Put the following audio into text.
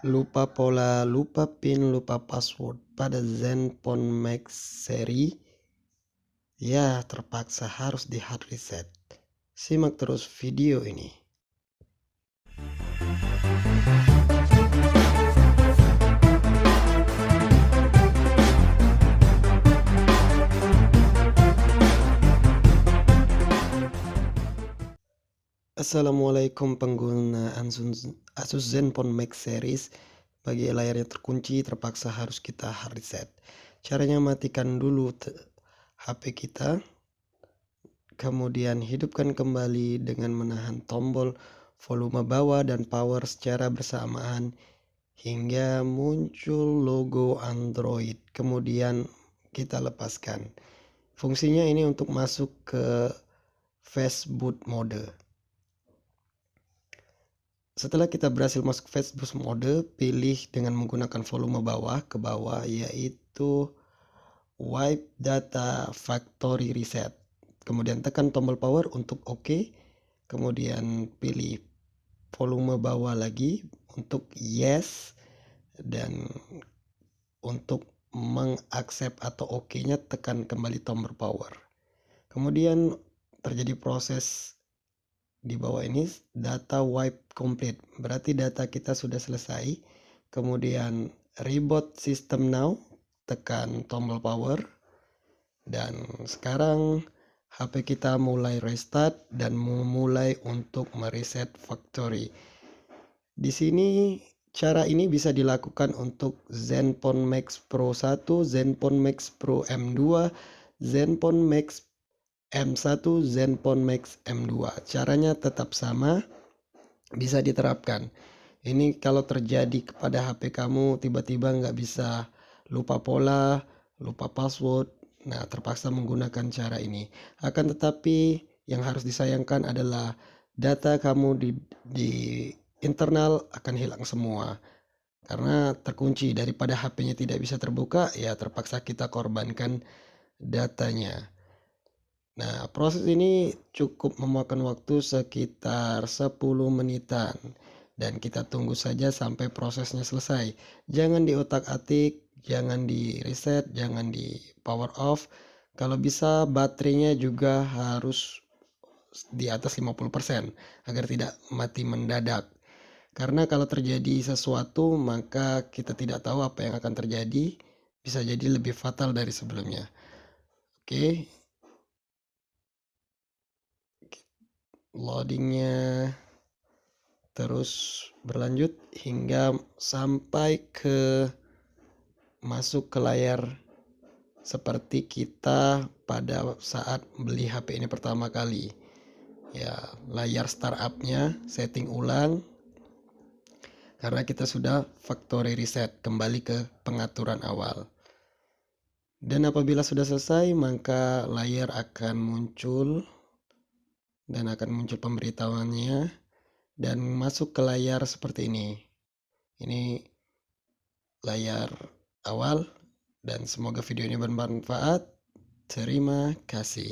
lupa pola, lupa pin, lupa password pada Zenfone Max seri, ya terpaksa harus di hard reset. Simak terus video ini. Assalamualaikum pengguna Asus Zenfone Max series. Bagi layarnya terkunci, terpaksa harus kita hard reset. Caranya matikan dulu HP kita, kemudian hidupkan kembali dengan menahan tombol volume bawah dan power secara bersamaan hingga muncul logo Android. Kemudian kita lepaskan. Fungsinya ini untuk masuk ke fastboot mode. Setelah kita berhasil masuk fastboot mode, pilih dengan menggunakan volume bawah ke bawah, yaitu wipe data factory reset. Kemudian tekan tombol power untuk OK. Kemudian pilih volume bawah lagi untuk yes. Dan untuk mengaccept atau OK-nya tekan kembali tombol power. Kemudian terjadi proses di bawah ini, data wipe complete, berarti data kita sudah selesai. Kemudian reboot system now, tekan tombol power, dan sekarang HP kita mulai restart dan memulai untuk mereset factory. Di sini cara ini bisa dilakukan untuk Zenfone Max Pro 1, Zenfone Max Pro M2, Zenfone Max M1, Zenfone Max M2. Caranya tetap sama, bisa diterapkan. Ini kalau terjadi kepada HP kamu tiba-tiba nggak bisa lupa pola, lupa password, nah terpaksa menggunakan cara ini. Akan tetapi yang harus disayangkan adalah data kamu di internal akan hilang semua. Karena terkunci, daripada HP-nya tidak bisa terbuka, ya terpaksa kita korbankan datanya. Nah, proses ini cukup memakan waktu sekitar 10 menitan. Dan kita tunggu saja sampai prosesnya selesai. Jangan diotak-atik, jangan di reset, jangan di power off. Kalau bisa baterainya juga harus di atas 50% agar tidak mati mendadak. Karena kalau terjadi sesuatu maka kita tidak tahu apa yang akan terjadi. Bisa jadi lebih fatal dari sebelumnya. Oke. Loadingnya terus berlanjut hingga sampai ke masuk ke layar seperti kita pada saat beli HP ini pertama kali. Ya, layar startupnya setting ulang karena kita sudah factory reset kembali ke pengaturan awal. Dan apabila sudah selesai maka layar akan muncul dan akan muncul pemberitahuannya dan masuk ke layar seperti ini. Ini layar awal dan semoga video ini bermanfaat. Terima kasih.